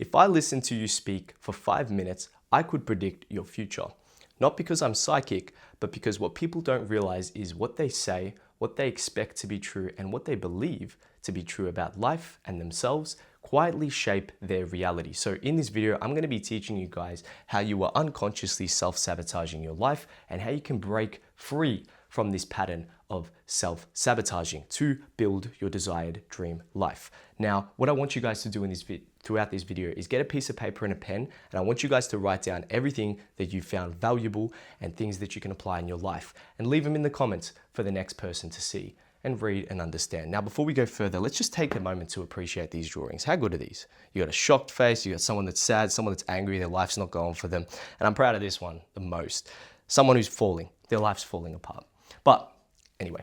If I listened to you speak for 5 minutes, I could predict your future. Not because I'm psychic, but because what people don't realize is what they say, what they expect to be true, and what they believe to be true about life and themselves quietly shape their reality. So in this video, I'm going to be teaching you guys how you are unconsciously self-sabotaging your life and how you can break free from this pattern of self-sabotaging to build your desired dream life. Now, what I want you guys to do in this throughout this video is get a piece of paper and a pen, and I want you guys to write down everything that you found valuable and things that you can apply in your life, and leave them in the comments for the next person to see and read and understand. Now, before we go further, let's just take a moment to appreciate these drawings. How good are these? You got a shocked face, you got someone that's sad, someone that's angry, their life's not going for them. And I'm proud of this one the most. Someone who's falling, their life's falling apart. But anyway,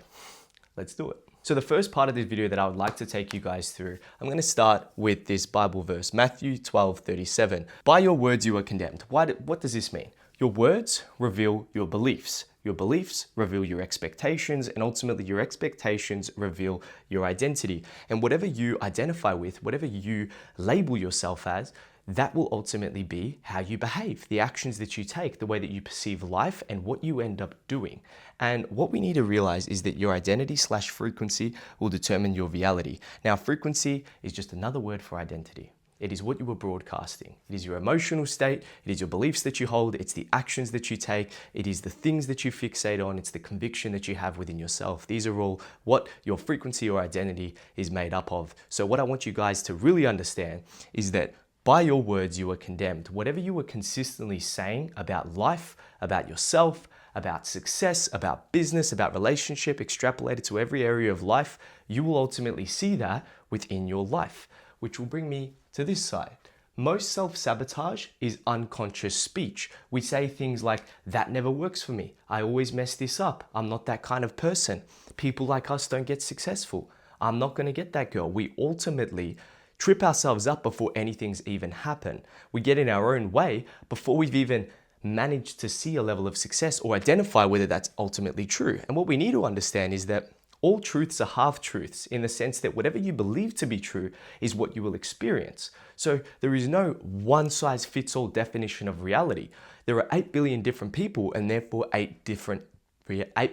let's do it. So the first part of this video that I would like to take you guys through, I'm going to start with this Bible verse, Matthew 12:37. By your words you are condemned. What does this mean? Your words reveal your beliefs. Your beliefs reveal your expectations, and ultimately your expectations reveal your identity. And whatever you identify with, whatever you label yourself as, that will ultimately be how you behave, the actions that you take, the way that you perceive life, and what you end up doing. And what we need to realize is that your identity/frequency will determine your reality. Now, frequency is just another word for identity. It is what you were broadcasting. It is your emotional state. It is your beliefs that you hold. It's the actions that you take. It is the things that you fixate on. It's the conviction that you have within yourself. These are all what your frequency or identity is made up of. So what I want you guys to really understand is that by your words, you are condemned. Whatever you were consistently saying about life, about yourself, about success, about business, about relationship, extrapolated to every area of life, you will ultimately see that within your life, which will bring me to this side. Most self-sabotage is unconscious speech. We say things like, that never works for me. I always mess this up. I'm not that kind of person. People like us don't get successful. I'm not going to get that girl. We ultimately trip ourselves up before anything's even happened. We get in our own way before we've even managed to see a level of success or identify whether that's ultimately true. And what we need to understand is that all truths are half-truths in the sense that whatever you believe to be true is what you will experience. So there is no one-size-fits-all definition of reality. There are 8 billion different people and therefore 8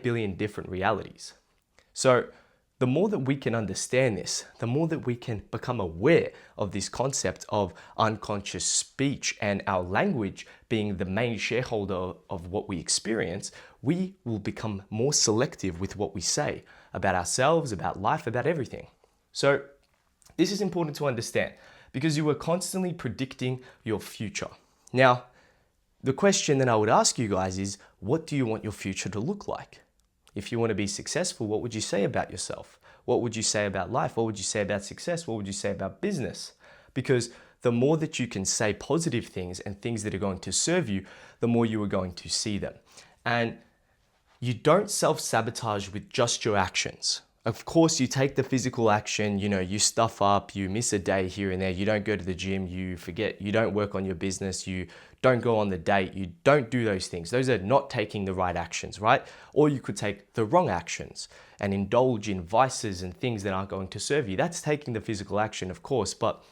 billion different realities. So the more that we can understand this, the more that we can become aware of this concept of unconscious speech and our language being the main shareholder of what we experience, we will become more selective with what we say about ourselves, about life, about everything. So this is important to understand because you are constantly predicting your future. Now, the question that I would ask you guys is, what do you want your future to look like? If you want to be successful, what would you say about yourself? What would you say about life? What would you say about success? What would you say about business? Because the more that you can say positive things and things that are going to serve you, the more you are going to see them. And you don't self-sabotage with just your actions. Of course, you take the physical action, you stuff up, you miss a day here and there, you don't go to the gym, you forget, you don't work on your business, you don't go on the date, you don't do those things. Those are not taking the right actions, right? Or you could take the wrong actions and indulge in vices and things that aren't going to serve you. That's taking the physical action, of course, but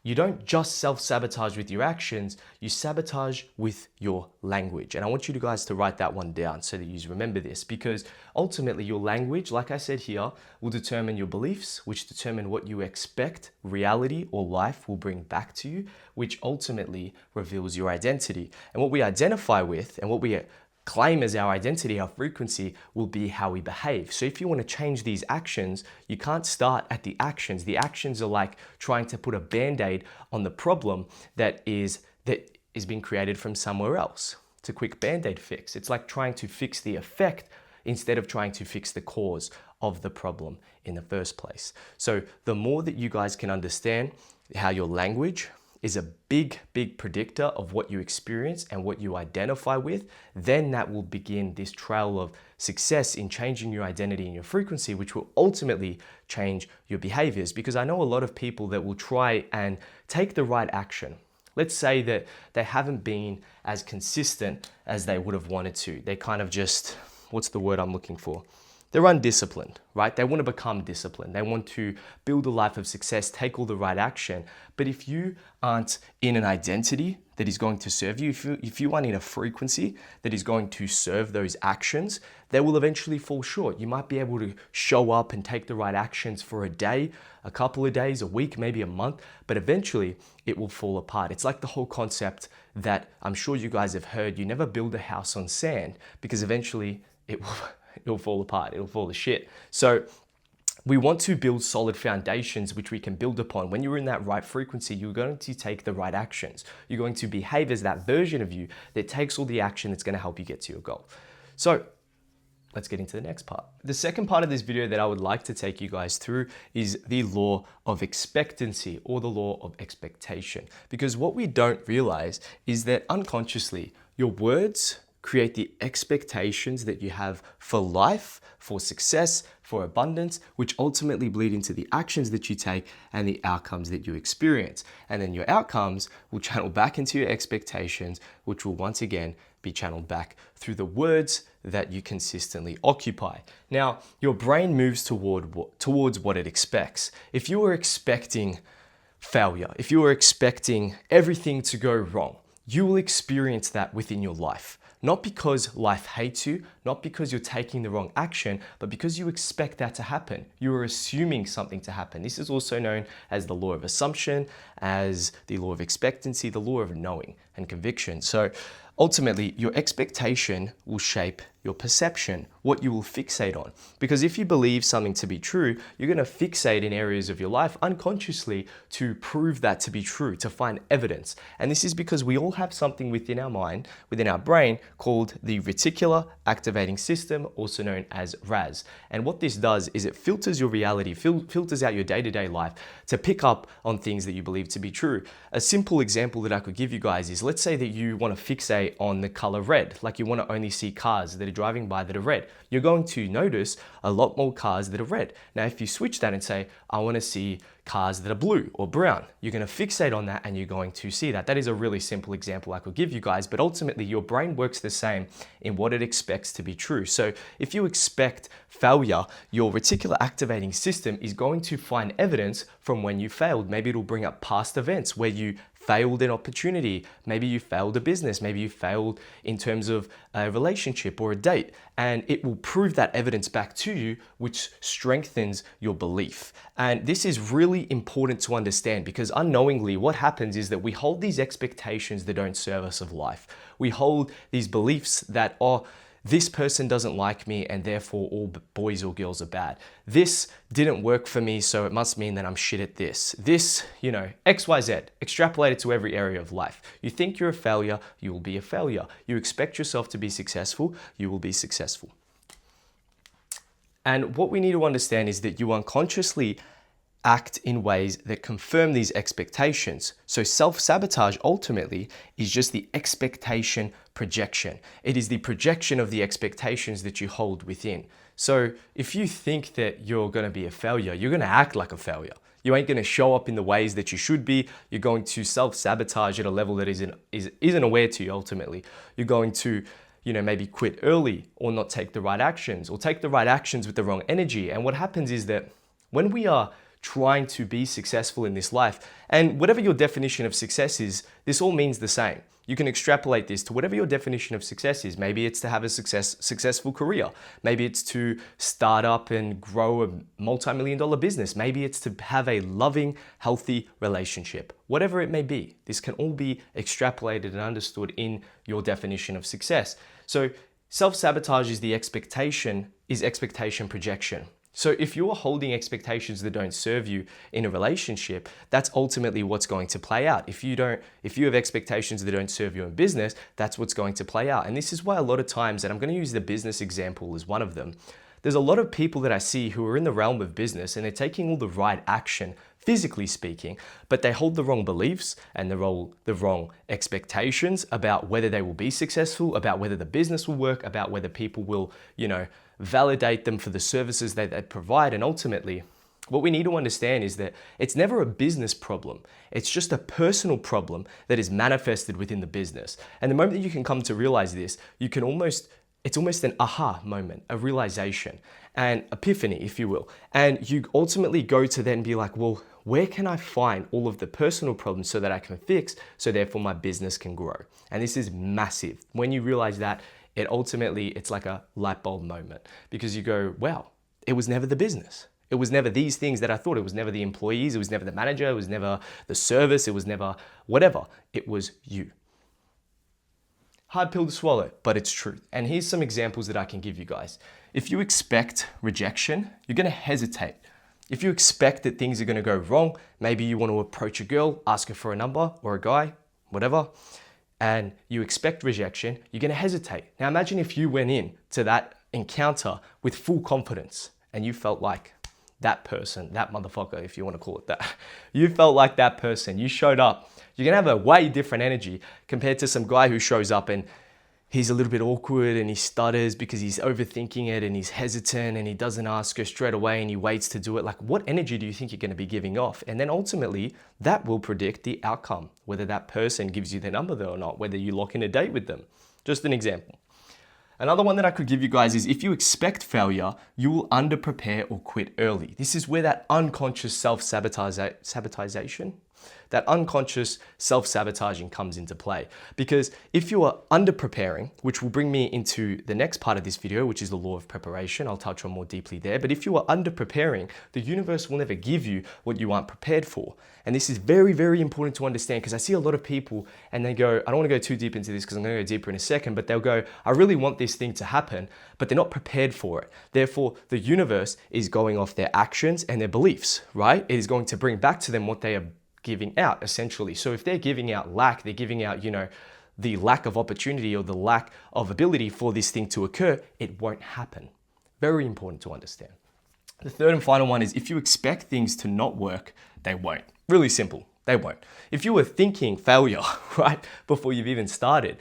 you don't just self-sabotage with your actions, you sabotage with your language. And I want you guys to write that one down so that you remember this, because ultimately your language, like I said here, will determine your beliefs, which determine what you expect reality or life will bring back to you, which ultimately reveals your identity. And what we identify with and what we claim as our identity, our frequency, will be how we behave. So if you want to change these actions, you can't start at the actions. The actions are like trying to put a band-aid on the problem that is being created from somewhere else. It's a quick band-aid fix. It's like trying to fix the effect instead of trying to fix the cause of the problem in the first place. So the more that you guys can understand how your language is a big predictor of what you experience and what you identify with, then that will begin this trail of success in changing your identity and your frequency, which will ultimately change your behaviors. Because I know a lot of people that will try and take the right action. Let's say that they haven't been as consistent as they would have wanted to. They kind of just, what's the word I'm looking for? They're undisciplined, right? They want to become disciplined. They want to build a life of success, take all the right action. But if you aren't in an identity that is going to serve you, if you aren't in a frequency that is going to serve those actions, they will eventually fall short. You might be able to show up and take the right actions for a day, a couple of days, a week, maybe a month, but eventually it will fall apart. It's like the whole concept that I'm sure you guys have heard, you never build a house on sand, because eventually it'll fall apart, it'll fall to shit. So we want to build solid foundations which we can build upon. When you're in that right frequency, you're going to take the right actions. You're going to behave as that version of you that takes all the action that's going to help you get to your goal. So let's get into the next part. The second part of this video that I would like to take you guys through is the law of expectancy, or the law of expectation. Because what we don't realize is that unconsciously, your words create the expectations that you have for life, for success, for abundance, which ultimately bleed into the actions that you take and the outcomes that you experience. And then your outcomes will channel back into your expectations, which will once again be channeled back through the words that you consistently occupy. Now, your brain moves towards what it expects. If you are expecting failure, if you are expecting everything to go wrong, you will experience that within your life. Not because life hates you, not because you're taking the wrong action, but because you expect that to happen. You are assuming something to happen. This is also known as the law of assumption, as the law of expectancy, the law of knowing and conviction. So ultimately, your expectation will shape your perception, what you will fixate on. Because if you believe something to be true, you're going to fixate in areas of your life unconsciously to prove that to be true, to find evidence. And this is because we all have something within our mind, within our brain, called the reticular activating system, also known as RAS. And what this does is it filters your reality, filters out your day-to-day life to pick up on things that you believe to be true. A simple example that I could give you guys is, let's say that you want to fixate on the color red, like you want to only see cars that are driving by that are red. You're going to notice a lot more cars that are red. Now, if you switch that and say, I want to see cars that are blue or brown, you're going to fixate on that and you're going to see that. That is a really simple example I could give you guys, but ultimately your brain works the same in what it expects to be true. So if you expect failure, your reticular activating system is going to find evidence from when you failed. Maybe it'll bring up past events where you failed an opportunity, maybe you failed a business, maybe you failed in terms of a relationship or a date, and it will prove that evidence back to you, which strengthens your belief. And this is really important to understand, because unknowingly what happens is that we hold these expectations that don't serve us of life. We hold these beliefs that, oh, this person doesn't like me and therefore all boys or girls are bad. This didn't work for me, so it must mean that I'm shit at this. This, XYZ, extrapolate it to every area of life. You think you're a failure, you will be a failure. You expect yourself to be successful, you will be successful. And what we need to understand is that you unconsciously act in ways that confirm these expectations. So self-sabotage ultimately is just the expectation projection. It is the projection of the expectations that you hold within. So if you think that you're going to be a failure, you're going to act like a failure. You ain't going to show up in the ways that you should be. You're going to self-sabotage at a level that isn't aware to you ultimately. You're going to maybe quit early, or not take the right actions, or take the right actions with the wrong energy. And what happens is that when we are trying to be successful in this life, and whatever your definition of success is, this all means the same. You can extrapolate this to whatever your definition of success is. Maybe it's to have a successful career. Maybe it's to start up and grow a multi-million-dollar business. Maybe it's to have a loving, healthy relationship. Whatever it may be, this can all be extrapolated and understood in your definition of success. So self-sabotage is expectation projection. So if you're holding expectations that don't serve you in a relationship, that's ultimately what's going to play out. If you have expectations that don't serve you in business, that's what's going to play out. And this is why a lot of times, and I'm going to use the business example as one of them, there's a lot of people that I see who are in the realm of business and they're taking all the right action, physically speaking, but they hold the wrong beliefs and the wrong expectations about whether they will be successful, about whether the business will work, about whether people will, validate them for the services that they provide. And ultimately, what we need to understand is that it's never a business problem. It's just a personal problem that is manifested within the business. And the moment that you can come to realize this, you can almost it's almost an aha moment, a realization, an epiphany, if you will. And you ultimately go to then be like, well, where can I find all of the personal problems so that I can fix, so therefore my business can grow? And this is massive. When you realize that, it's like a light bulb moment, because you go, wow, it was never the business. It was never these things that I thought. It was never the employees. It was never the manager. It was never the service. It was never whatever. It was you. Hard pill to swallow, but it's true. And here's some examples that I can give you guys. If you expect rejection, you're going to hesitate. If you expect that things are going to go wrong, maybe you want to approach a girl, ask her for a number, or a guy, whatever, and you expect rejection, you're going to hesitate. Now imagine if you went in to that encounter with full confidence and you felt like that person, that motherfucker, if you want to call it that. You felt like that person. You showed up. You're going to have a way different energy compared to some guy who shows up and he's a little bit awkward and he stutters because he's overthinking it and he's hesitant and he doesn't ask her straight away and he waits to do it. Like, what energy do you think you're going to be giving off? And then ultimately, that will predict the outcome, whether that person gives you their number though or not, whether you lock in a date with them. Just an example. Another one that I could give you guys is if you expect failure, you will underprepare or quit early. This is where that unconscious self-sabotaging, that unconscious self-sabotaging comes into play. Because if you are underpreparing, which will bring me into the next part of this video, which is the law of preparation, I'll touch on more deeply there. But if you are underpreparing, the universe will never give you what you aren't prepared for. And this is very, very important to understand, because I see a lot of people and they go, I don't want to go too deep into this because I'm going to go deeper in a second, but they'll go, I really want this thing to happen, but they're not prepared for it. Therefore, the universe is going off their actions and their beliefs, right? It is going to bring back to them what they are giving out, essentially. So if they're giving out lack, they're giving out, the lack of opportunity or the lack of ability for this thing to occur, it won't happen. Very important to understand. The third and final one is if you expect things to not work, they won't. Really simple, they won't. If you were thinking failure, right, before you've even started,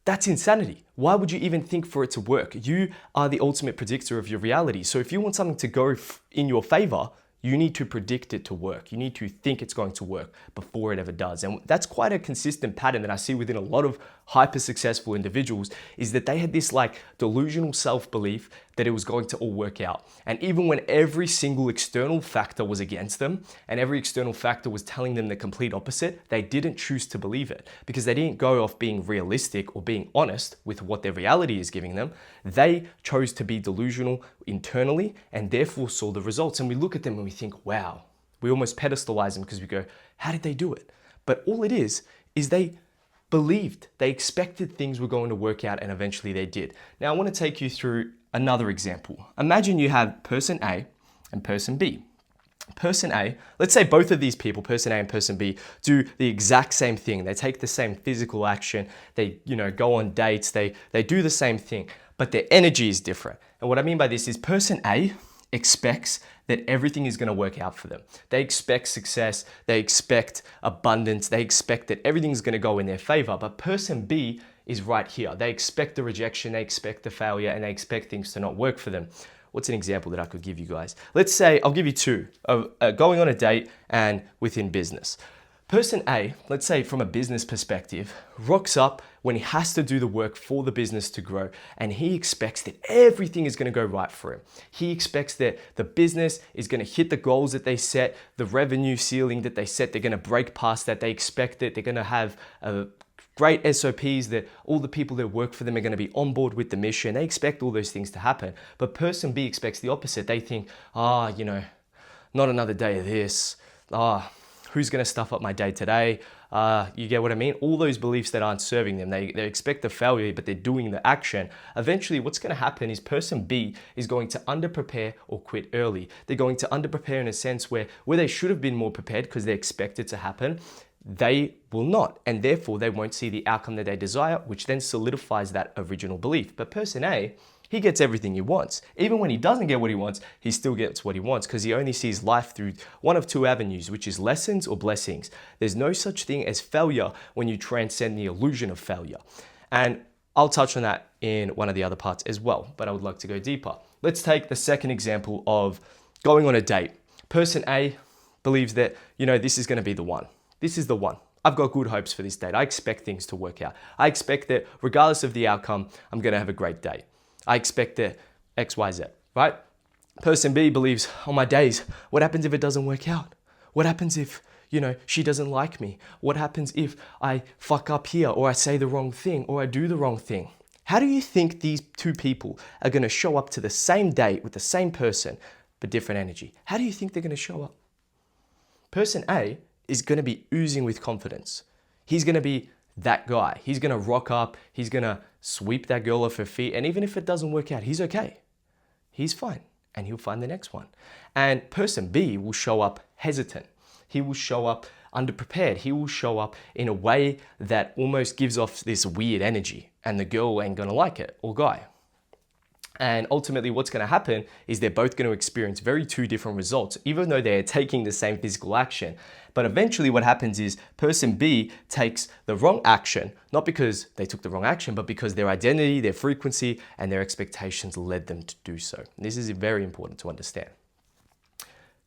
that's insanity. Why would you even think for it to work? You are the ultimate predictor of your reality. So if you want something to go in your favor, you need to predict it to work. You need to think it's going to work before it ever does. And that's quite a consistent pattern that I see within a lot of hyper successful individuals, is that they had this like delusional self-belief that it was going to all work out. And even when every single external factor was against them and every external factor was telling them the complete opposite, they didn't choose to believe it because they didn't go off being realistic or being honest with what their reality is giving them. They chose to be delusional internally and therefore saw the results. And we look at them and we think, wow, we almost pedestalize them because we go, how did they do it? But all it is they believed, they expected things were going to work out, and eventually they did. Now I want to take you through another example. Imagine you have person A and person B. Person A, let's say both of these people, person A and person B, do the exact same thing. They take the same physical action. They, go on dates. They do the same thing, but their energy is different. And what I mean by this is person A expects that everything is going to work out for them. They expect success, they expect abundance, they expect that everything's going to go in their favor. But person B is right here. They expect the rejection, they expect the failure, and they expect things to not work for them. What's an example that I could give you guys? Let's say, I'll give you two, going on a date and within business. Person A, let's say from a business perspective, rocks up when he has to do the work for the business to grow, and he expects that everything is going to go right for him. He expects that the business is going to hit the goals that they set, the revenue ceiling that they set, they're going to break past that, they expect it, they're going to have great SOPs, that all the people that work for them are going to be on board with the mission. They expect all those things to happen. But person B expects the opposite. They think, not another day of this. Who's going to stuff up my day today? You get what I mean? All those beliefs that aren't serving them. They expect the failure, but they're doing the action. Eventually, what's going to happen is person B is going to underprepare or quit early. They're going to underprepare in a sense where they should have been more prepared because they expect it to happen. They will not, and therefore they won't see the outcome that they desire, which then solidifies that original belief. But person A, he gets everything he wants. Even when he doesn't get what he wants, he still gets what he wants because he only sees life through one of two avenues, which is lessons or blessings. There's no such thing as failure when you transcend the illusion of failure. And I'll touch on that in one of the other parts as well, but I would like to go deeper. Let's take the second example of going on a date. Person A believes that, this is going to be the one. This is the one. I've got good hopes for this date. I expect things to work out. I expect that regardless of the outcome, I'm going to have a great day. I expect that X, Y, Z, right? Person B believes, on my days, what happens if it doesn't work out? What happens if, she doesn't like me? What happens if I fuck up here, or I say the wrong thing, or I do the wrong thing? How do you think these two people are going to show up to the same date with the same person, but different energy? How do you think they're going to show up? Person A is going to be oozing with confidence. He's going to be that guy. He's going to rock up. He's going to sweep that girl off her feet. And even if it doesn't work out, he's okay. He's fine. And he'll find the next one. And person B will show up hesitant. He will show up underprepared. He will show up in a way that almost gives off this weird energy. And the girl ain't going to like it, or guy. And ultimately what's going to happen is they're both going to experience two different results, even though they're taking the same physical action. But eventually what happens is person B takes the wrong action, not because they took the wrong action, but because their identity, their frequency, and their expectations led them to do so. This is very important to understand.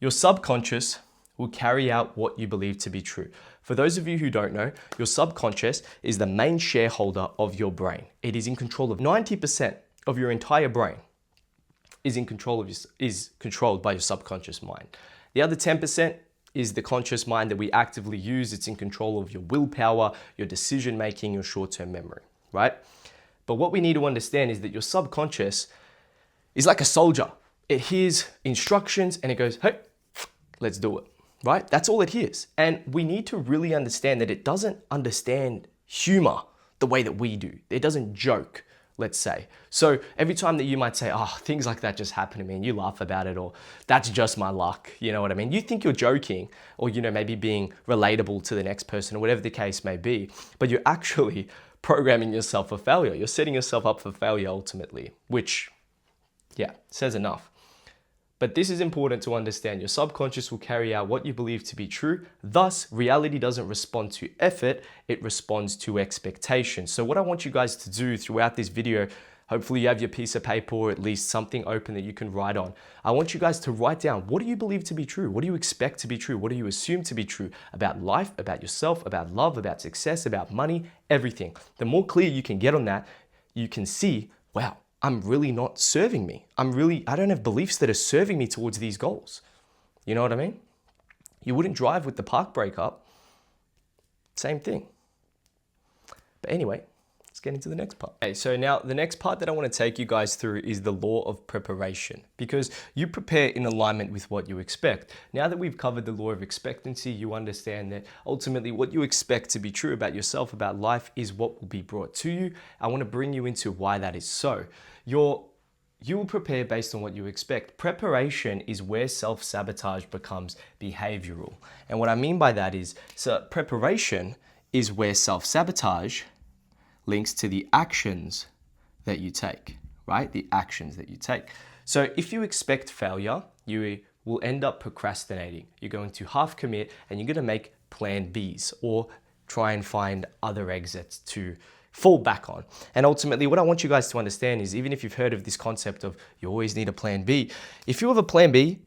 Your subconscious will carry out what you believe to be true. For those of you who don't know, your subconscious is the main shareholder of your brain. It is in control of 90% of your entire brain is controlled by your subconscious mind. The other 10% is the conscious mind that we actively use. It's in control of your willpower, your decision making, your short-term memory, right? But what we need to understand is that your subconscious is like a soldier. It hears instructions and it goes, hey, let's do it, right? That's all it hears. And we need to really understand that it doesn't understand humor the way that we do. It doesn't joke, let's say. So every time that you might say, oh, things like that just happen to me, and you laugh about it, or that's just my luck, you know what I mean? You think you're joking, or maybe being relatable to the next person, or whatever the case may be, but you're actually programming yourself for failure. You're setting yourself up for failure ultimately, which, says enough. But this is important to understand. Your subconscious will carry out what you believe to be true. Thus, reality doesn't respond to effort, it responds to expectation. So what I want you guys to do throughout this video, hopefully you have your piece of paper or at least something open that you can write on. I want you guys to write down, what do you believe to be true? What do you expect to be true? What do you assume to be true about life, about yourself, about love, about success, about money, everything. The more clear you can get on that, you can see, wow, I'm really not serving me. I don't have beliefs that are serving me towards these goals. You know what I mean? You wouldn't drive with the park brake up. Same thing. But anyway, let's get into the next part. Okay, so now the next part that I want to take you guys through is the law of preparation, because you prepare in alignment with what you expect. Now that we've covered the law of expectancy, you understand that ultimately what you expect to be true about yourself, about life, is what will be brought to you. I want to bring you into why that is so. You will prepare based on what you expect. Preparation is where self-sabotage becomes behavioral. And what I mean by that is, so preparation is where self-sabotage links to the actions that you take, right? The actions that you take. So if you expect failure, you will end up procrastinating. You're going to half commit and you're going to make plan Bs or try and find other exits to fall back on. And ultimately, what I want you guys to understand is, even if you've heard of this concept of you always need a plan B, if you have a plan B,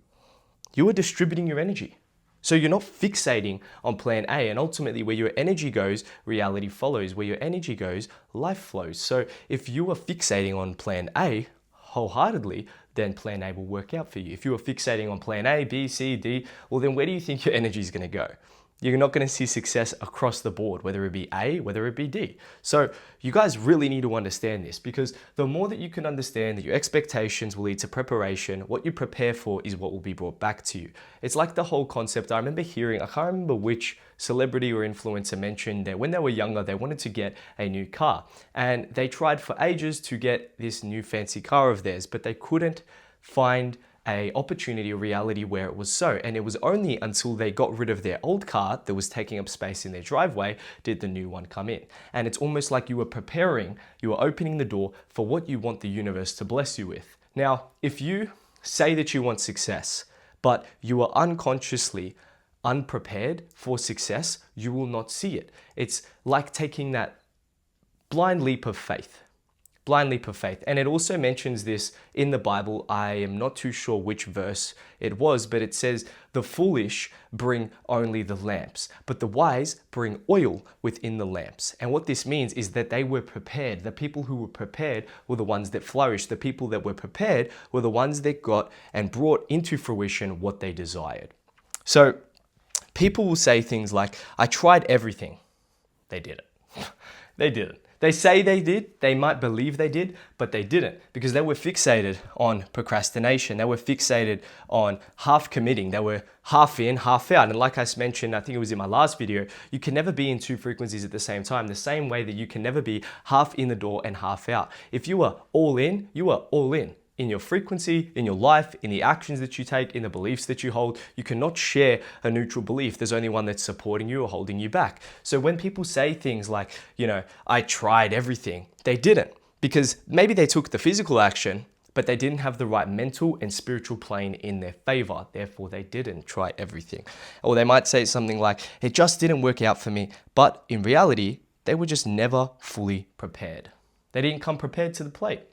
you are distributing your energy. So you're not fixating on plan A, and ultimately where your energy goes, reality follows. Where your energy goes, life flows. So if you are fixating on plan A wholeheartedly, then plan A will work out for you. If you are fixating on plan A, B, C, D, well then where do you think your energy is going to go? You're not going to see success across the board, whether it be A, whether it be D. So you guys really need to understand this, because the more that you can understand that your expectations will lead to preparation, what you prepare for is what will be brought back to you. It's like the whole concept. I remember hearing, I can't remember which celebrity or influencer mentioned that when they were younger, they wanted to get a new car. And they tried for ages to get this new fancy car of theirs, but they couldn't find a opportunity or reality where it was so. And it was only until they got rid of their old car that was taking up space in their driveway did the new one come in. And it's almost like you were preparing, you were opening the door for what you want the universe to bless you with. Now, if you say that you want success, but you are unconsciously unprepared for success, you will not see it. It's like taking that blind leap of faith. blindly per faith. And it also mentions this in the Bible. I am not too sure which verse it was, but it says, the foolish bring only the lamps, but the wise bring oil within the lamps. And what this means is that they were prepared. The people who were prepared were the ones that flourished. The people that were prepared were the ones that got and brought into fruition what they desired. So people will say things like, I tried everything. They didn't. They didn't. They say they did, they might believe they did, but they didn't, because they were fixated on procrastination. They were fixated on half committing. They were half in, half out. And like I mentioned, I think it was in my last video, you can never be in two frequencies at the same time, the same way that you can never be half in the door and half out. If you are all in, you are all in your frequency, in your life, in the actions that you take, in the beliefs that you hold. You cannot share a neutral belief. There's only one that's supporting you or holding you back. So when people say things like, I tried everything, they didn't, because maybe they took the physical action, but they didn't have the right mental and spiritual plane in their favor. Therefore, they didn't try everything. Or they might say something like, it just didn't work out for me. But in reality, they were just never fully prepared. They didn't come prepared to the plate.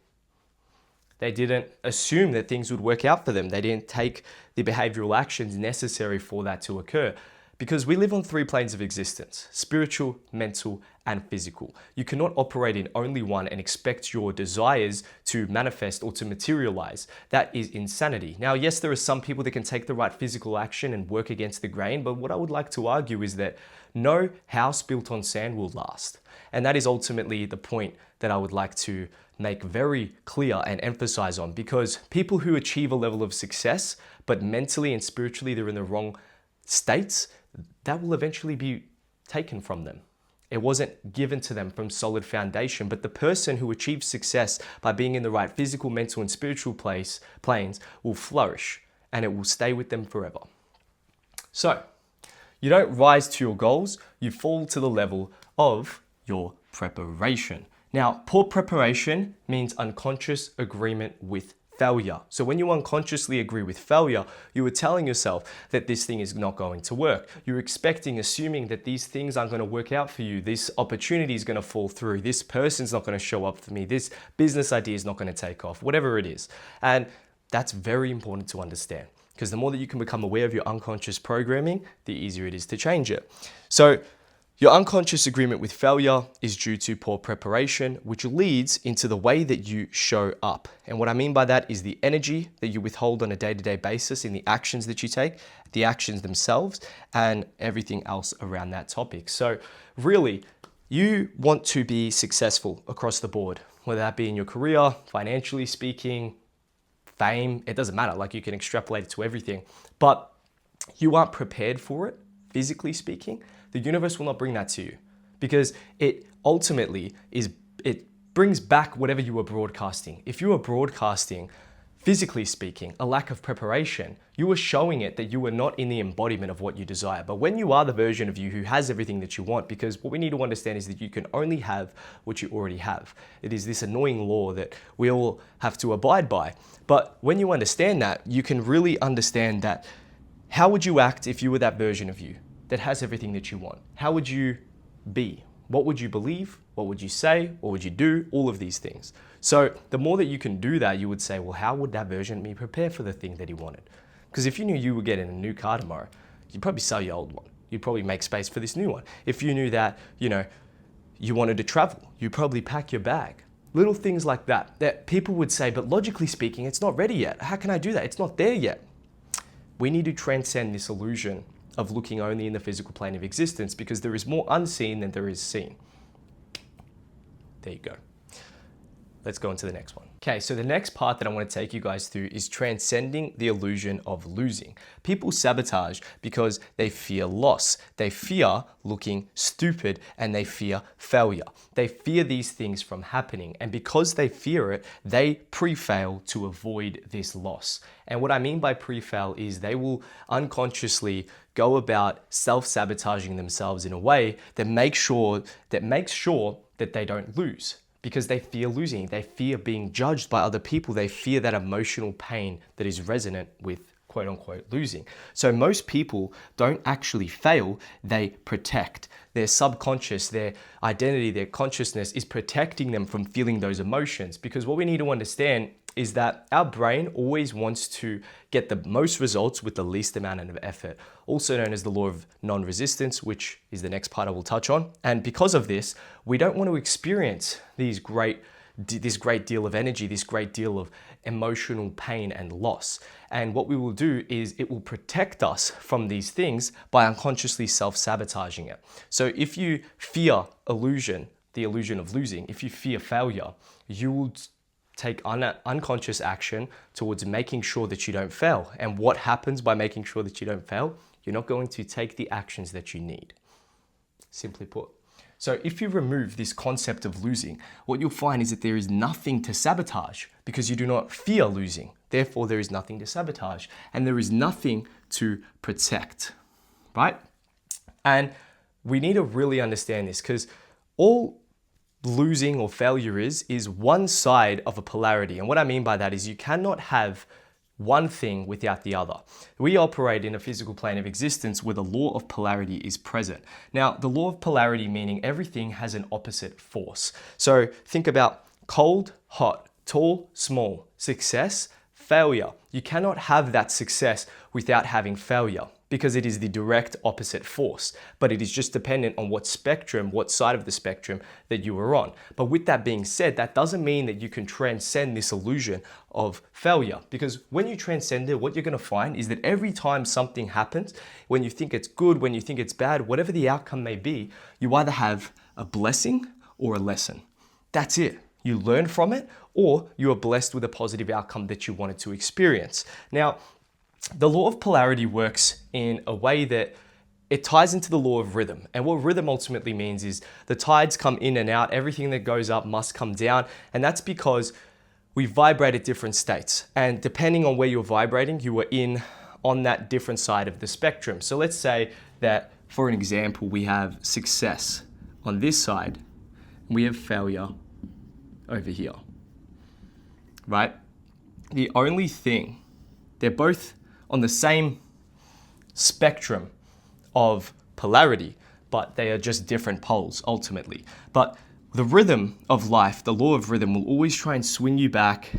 They didn't assume that things would work out for them. They didn't take the behavioral actions necessary for that to occur. Because we live on three planes of existence: spiritual, mental, and physical. You cannot operate in only one and expect your desires to manifest or to materialize. That is insanity. Now, yes, there are some people that can take the right physical action and work against the grain, but what I would like to argue is that no house built on sand will last. And that is ultimately the point that I would like to make very clear and emphasize on, because people who achieve a level of success, but mentally and spiritually they're in the wrong states, that will eventually be taken from them. It wasn't given to them from solid foundation, but the person who achieves success by being in the right physical, mental, and spiritual planes will flourish, and it will stay with them forever. So, you don't rise to your goals, you fall to the level of your preparation. Now, poor preparation means unconscious agreement with failure. So when you unconsciously agree with failure, you are telling yourself that this thing is not going to work. You're assuming that these things aren't going to work out for you. This opportunity is going to fall through. This person's not going to show up for me. This business idea is not going to take off, whatever it is. And that's very important to understand, because the more that you can become aware of your unconscious programming, the easier it is to change it. So your unconscious agreement with failure is due to poor preparation, which leads into the way that you show up. And what I mean by that is the energy that you withhold on a day-to-day basis in the actions that you take, the actions themselves, and everything else around that topic. So really, you want to be successful across the board, whether that be in your career, financially speaking, fame, it doesn't matter. Like, you can extrapolate it to everything, but you aren't prepared for it, physically speaking. The universe will not bring that to you, because it ultimately it brings back whatever you were broadcasting. If you are broadcasting, physically speaking, a lack of preparation, you are showing it that you are not in the embodiment of what you desire. But when you are the version of you who has everything that you want, because what we need to understand is that you can only have what you already have. It is this annoying law that we all have to abide by. But when you understand that, you can really understand that how would you act if you were that version of you that has everything that you want? How would you be? What would you believe? What would you say? What would you do? All of these things. So the more that you can do that, you would say, well, how would that version of me prepare for the thing that he wanted? Because if you knew you were getting a new car tomorrow, you'd probably sell your old one. You'd probably make space for this new one. If you knew that, you wanted to travel, you'd probably pack your bag. Little things like that, that people would say, but logically speaking, it's not ready yet. How can I do that? It's not there yet. We need to transcend this illusion of looking only in the physical plane of existence, because there is more unseen than there is seen. There you go. Let's go into the next one. Okay, so the next part that I want to take you guys through is transcending the illusion of losing. People sabotage because they fear loss. They fear looking stupid, and they fear failure. They fear these things from happening. And because they fear it, they pre-fail to avoid this loss. And what I mean by pre-fail is they will unconsciously go about self-sabotaging themselves in a way that makes sure that they don't lose. Because they fear losing, they fear being judged by other people, they fear that emotional pain that is resonant with quote unquote losing. So most people don't actually fail, they protect. Their subconscious, their identity, their consciousness is protecting them from feeling those emotions. Because what we need to understand is that our brain always wants to get the most results with the least amount of effort, also known as the law of non-resistance, which is the next part I will touch on. And because of this, we don't want to experience this great deal of energy, this great deal of emotional pain and loss. And what we will do is it will protect us from these things by unconsciously self-sabotaging it. So if you fear illusion, the illusion of losing, if you fear failure, you will take unconscious action towards making sure that you don't fail. And what happens by making sure that you don't fail? You're not going to take the actions that you need, simply put. So if you remove this concept of losing, what you'll find is that there is nothing to sabotage because you do not fear losing. Therefore, there is nothing to sabotage and there is nothing to protect, right? And we need to really understand this because all losing or failure is one side of a polarity. And what I mean by that is you cannot have one thing without the other. We operate in a physical plane of existence where the law of polarity is present. Now, the law of polarity meaning everything has an opposite force. So think about cold, hot, tall, small, success, failure. You cannot have that success without having failure because it is the direct opposite force, but it is just dependent on what spectrum, what side of the spectrum that you are on. But with that being said, that doesn't mean that you can transcend this illusion of failure, because when you transcend it, what you're gonna find is that every time something happens, when you think it's good, when you think it's bad, whatever the outcome may be, you either have a blessing or a lesson. That's it. You learn from it, or you are blessed with a positive outcome that you wanted to experience. Now, the law of polarity works in a way that it ties into the law of rhythm. And what rhythm ultimately means is the tides come in and out, everything that goes up must come down. And that's because we vibrate at different states. And depending on where you're vibrating, you are on that different side of the spectrum. So let's say that, for an example, we have success on this side, and we have failure over here, right? The only thing, they're both on the same spectrum of polarity, but they are just different poles ultimately. But the rhythm of life, the law of rhythm, will always try and swing you back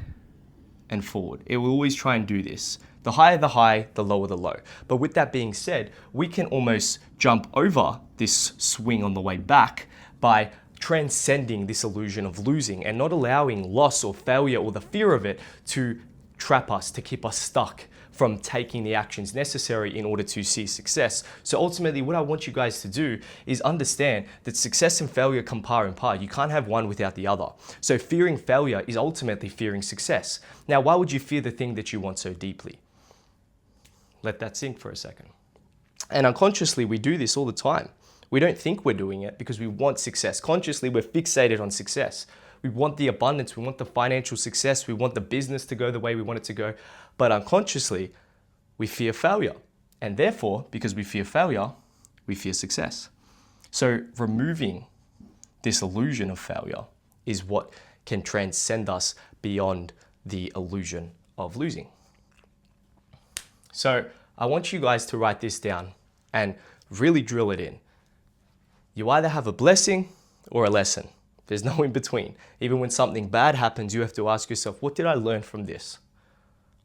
and forward. It will always try and do this. The higher the high, the lower the low. But with that being said, we can almost jump over this swing on the way back by transcending this illusion of losing and not allowing loss or failure or the fear of it to trap us, to keep us stuck from taking the actions necessary in order to see success. So ultimately, what I want you guys to do is understand that success and failure come par and par. You can't have one without the other. So fearing failure is ultimately fearing success. Now, why would you fear the thing that you want so deeply? Let that sink for a second. And unconsciously, we do this all the time. We don't think we're doing it because we want success. Consciously, we're fixated on success. We want the abundance, we want the financial success, we want the business to go the way we want it to go. But unconsciously, we fear failure. And therefore, because we fear failure, we fear success. So removing this illusion of failure is what can transcend us beyond the illusion of losing. So I want you guys to write this down and really drill it in. You either have a blessing or a lesson. There's no in between. Even when something bad happens, you have to ask yourself, what did I learn from this?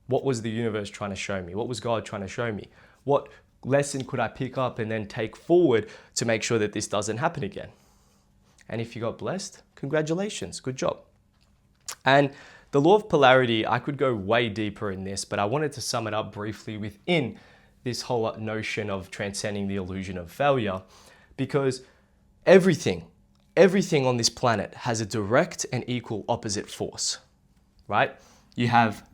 What was the universe trying to show me? What was God trying to show me? What lesson could I pick up and then take forward to make sure that this doesn't happen again? And if you got blessed, congratulations, good job. And the law of polarity, I could go way deeper in this, but I wanted to sum it up briefly within this whole notion of transcending the illusion of failure, because everything on this planet has a direct and equal opposite force, right? You have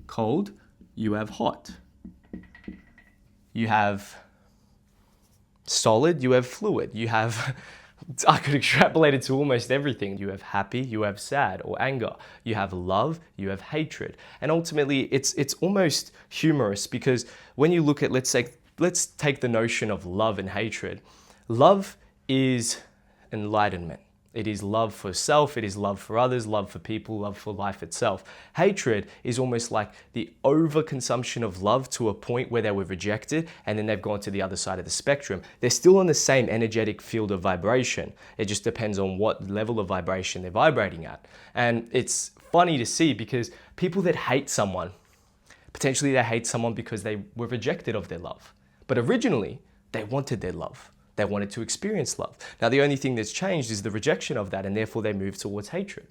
cold, you have hot. You have solid, you have fluid. You have, I could extrapolate it to almost everything. You have happy, you have sad or anger. You have love, you have hatred. And ultimately, it's almost humorous because when you look at, let's take the notion of love and hatred. Love is enlightenment. It is love for self, it is love for others, love for people, love for life itself. Hatred is almost like the overconsumption of love to a point where they were rejected and then they've gone to the other side of the spectrum. They're still on the same energetic field of vibration. It just depends on what level of vibration they're vibrating at. And it's funny to see because people that hate someone, potentially they hate someone because they were rejected of their love. But originally, they wanted their love. They wanted to experience love. Now, the only thing that's changed is the rejection of that, and therefore they move towards hatred.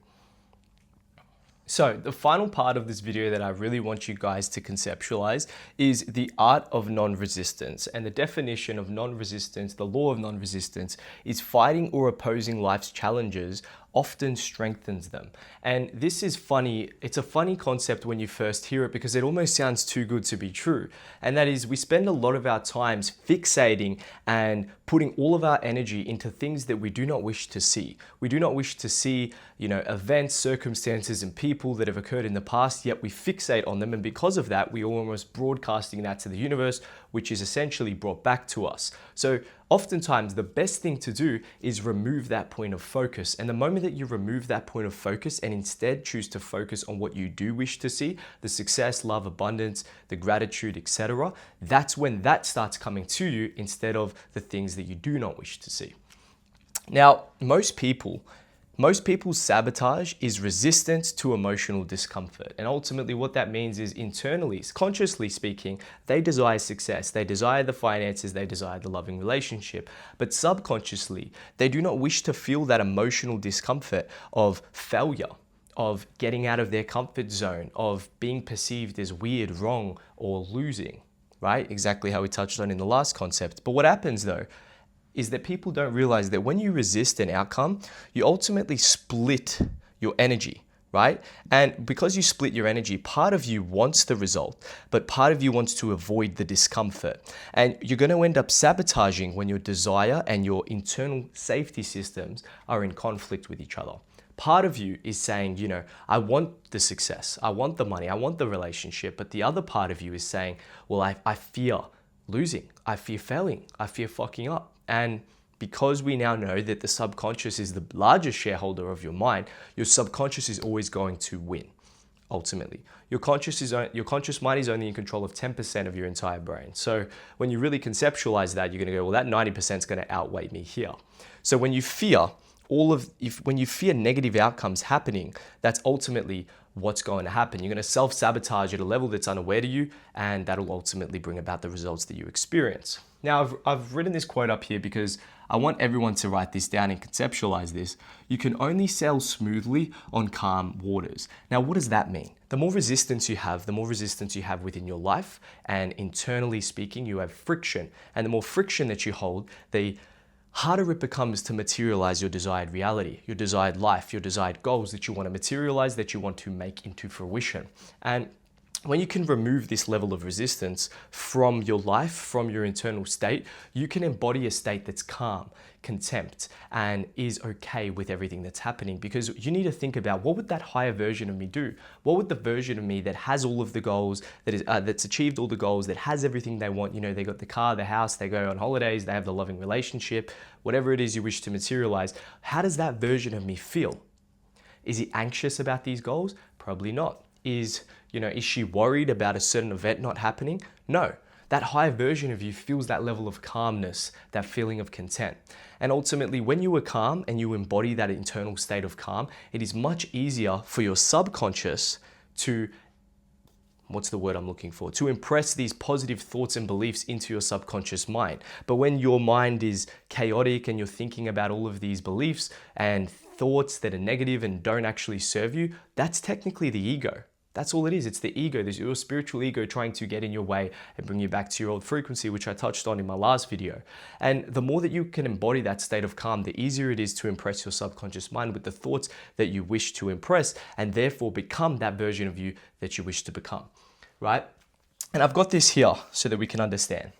So the final part of this video that I really want you guys to conceptualize is the art of non-resistance. And the definition of non-resistance, the law of non-resistance, is fighting or opposing life's challenges often strengthens them. And this is funny. It's a funny concept when you first hear it because it almost sounds too good to be true. And that is, we spend a lot of our times fixating and putting all of our energy into things that we do not wish to see. We do not wish to see, events, circumstances, and people that have occurred in the past, yet we fixate on them. And because of that, we're almost broadcasting that to the universe, which is essentially brought back to us. So oftentimes the best thing to do is remove that point of focus. And the moment that you remove that point of focus and instead choose to focus on what you do wish to see, the success, love, abundance, the gratitude, etc., that's when that starts coming to you instead of the things that you do not wish to see. Now, most people's sabotage is resistance to emotional discomfort. And ultimately what that means is internally, consciously speaking, they desire success, they desire the finances, they desire the loving relationship. But subconsciously, they do not wish to feel that emotional discomfort of failure, of getting out of their comfort zone, of being perceived as weird, wrong, or losing, right? Exactly how we touched on in the last concept. But what happens though, is that people don't realize that when you resist an outcome, you ultimately split your energy, right? And because you split your energy, part of you wants the result, but part of you wants to avoid the discomfort. And you're going to end up sabotaging when your desire and your internal safety systems are in conflict with each other. Part of you is saying, I want the success, I want the money, I want the relationship, but the other part of you is saying, well, I fear losing, I fear failing, I fear fucking up. And because we now know that the subconscious is the largest shareholder of your mind, your subconscious is always going to win, ultimately. Your conscious mind is only in control of 10% of your entire brain. So when you really conceptualize that, you're going to go, well, that 90% is going to outweigh me here. So when you fear when you fear negative outcomes happening, that's ultimately what's going to happen. You're going to self-sabotage at a level that's unaware to you, and that'll ultimately bring about the results that you experience. Now, I've written this quote up here because I want everyone to write this down and conceptualize this. You can only sail smoothly on calm waters. Now, what does that mean? The more resistance you have within your life, and internally speaking, you have friction. And the more friction that you hold, the harder it becomes to materialize your desired reality, your desired life, your desired goals that you want to materialize, that you want to make into fruition. And when you can remove this level of resistance from your life, from your internal state, you can embody a state that's calm, contempt, and is okay with everything that's happening. Because you need to think about, what would that higher version of me do? What would the version of me that has all of the goals, that's achieved all the goals, that has everything they want, they got the car, the house, they go on holidays, they have the loving relationship, whatever it is you wish to materialize, how does that version of me feel? Is he anxious about these goals? Probably not. Is she worried about a certain event not happening? No. That higher version of you feels that level of calmness, that feeling of content. And ultimately, when you are calm and you embody that internal state of calm, it is much easier for your subconscious to, what's the word I'm looking for? To impress these positive thoughts and beliefs into your subconscious mind. But when your mind is chaotic and you're thinking about all of these beliefs and thoughts that are negative and don't actually serve you, that's technically the ego. That's all it is. It's the ego. There's your spiritual ego trying to get in your way and bring you back to your old frequency, which I touched on in my last video. And the more that you can embody that state of calm, the easier it is to impress your subconscious mind with the thoughts that you wish to impress, and therefore become that version of you that you wish to become, right? And I've got this here so that we can understand.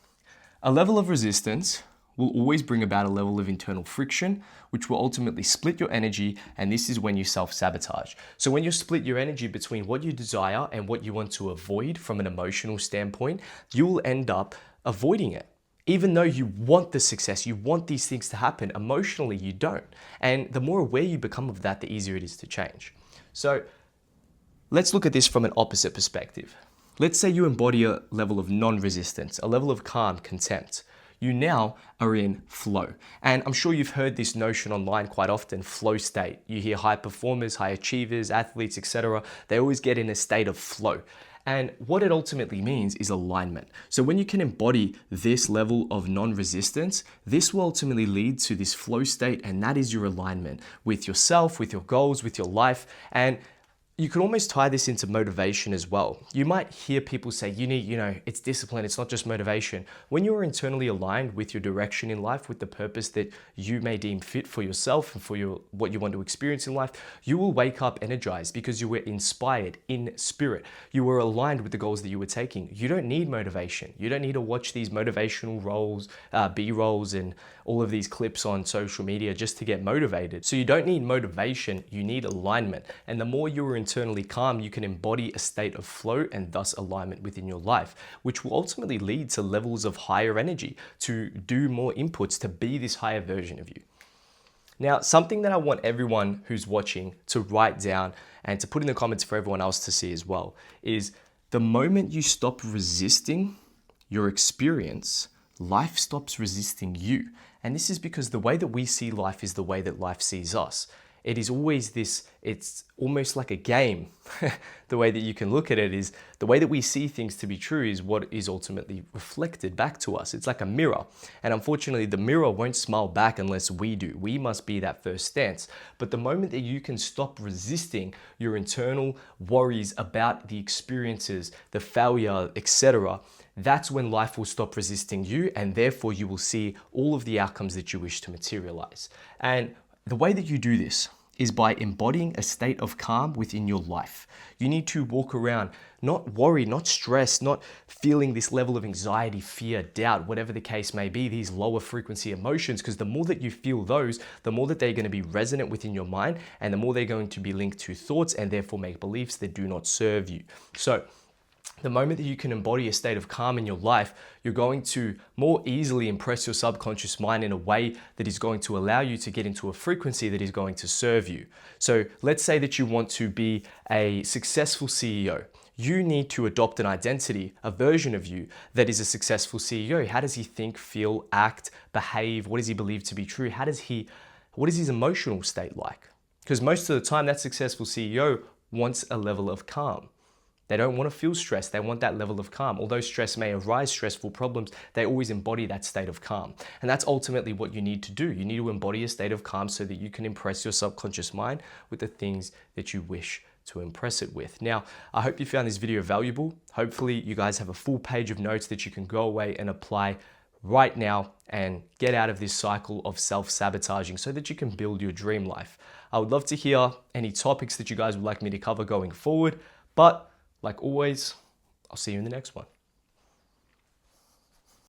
A level of resistance will always bring about a level of internal friction, which will ultimately split your energy, and this is when you self-sabotage. So when you split your energy between what you desire and what you want to avoid from an emotional standpoint, you will end up avoiding it. Even though you want the success, you want these things to happen, emotionally you don't. And the more aware you become of that, the easier it is to change. So let's look at this from an opposite perspective. Let's say you embody a level of non-resistance, a level of calm, contempt. You now are in flow. And I'm sure you've heard this notion online quite often, flow state. You hear high performers, high achievers, athletes, etc. They always get in a state of flow. And what it ultimately means is alignment. So when you can embody this level of non-resistance, this will ultimately lead to this flow state, and that is your alignment with yourself, with your goals, with your life. And you can almost tie this into motivation as well. You might hear people say, it's discipline, it's not just motivation. When you're internally aligned with your direction in life, with the purpose that you may deem fit for yourself and for what you want to experience in life, you will wake up energized because you were inspired in spirit. You were aligned with the goals that you were taking. You don't need motivation. You don't need to watch these motivational B-rolls and all of these clips on social media just to get motivated. So you don't need motivation, you need alignment. And the more you're internally calm, you can embody a state of flow and thus alignment within your life, which will ultimately lead to levels of higher energy, to do more inputs, to be this higher version of you. Now, something that I want everyone who's watching to write down and to put in the comments for everyone else to see as well is the moment you stop resisting your experience, life stops resisting you. And this is because the way that we see life is the way that life sees us. It is always this, it's almost like a game. The way that you can look at it is the way that we see things to be true is what is ultimately reflected back to us. It's like a mirror. And unfortunately, the mirror won't smile back unless we do. We must be that first stance. But the moment that you can stop resisting your internal worries about the experiences, the failure, etc., that's when life will stop resisting you, and therefore you will see all of the outcomes that you wish to materialize. And the way that you do this is by embodying a state of calm within your life. You need to walk around not worried, not stressed, not feeling this level of anxiety, fear, doubt, whatever the case may be, these lower frequency emotions, because the more that you feel those, the more that they're going to be resonant within your mind, and the more they're going to be linked to thoughts and therefore make beliefs that do not serve you. So the moment that you can embody a state of calm in your life, you're going to more easily impress your subconscious mind in a way that is going to allow you to get into a frequency that is going to serve you. So let's say that you want to be a successful CEO. You need to adopt an identity, a version of you that is a successful CEO. How does he think, feel, act, behave? What does he believe to be true? What is his emotional state like? Because most of the time that successful CEO wants a level of calm. They don't want to feel stressed. They want that level of calm. Although stress may arise, stressful problems, they always embody that state of calm. And that's ultimately what you need to do. You need to embody a state of calm so that you can impress your subconscious mind with the things that you wish to impress it with. Now, I hope you found this video valuable. Hopefully you guys have a full page of notes that you can go away and apply right now and get out of this cycle of self-sabotaging so that you can build your dream life. I would love to hear any topics that you guys would like me to cover going forward, but like always, I'll see you in the next one.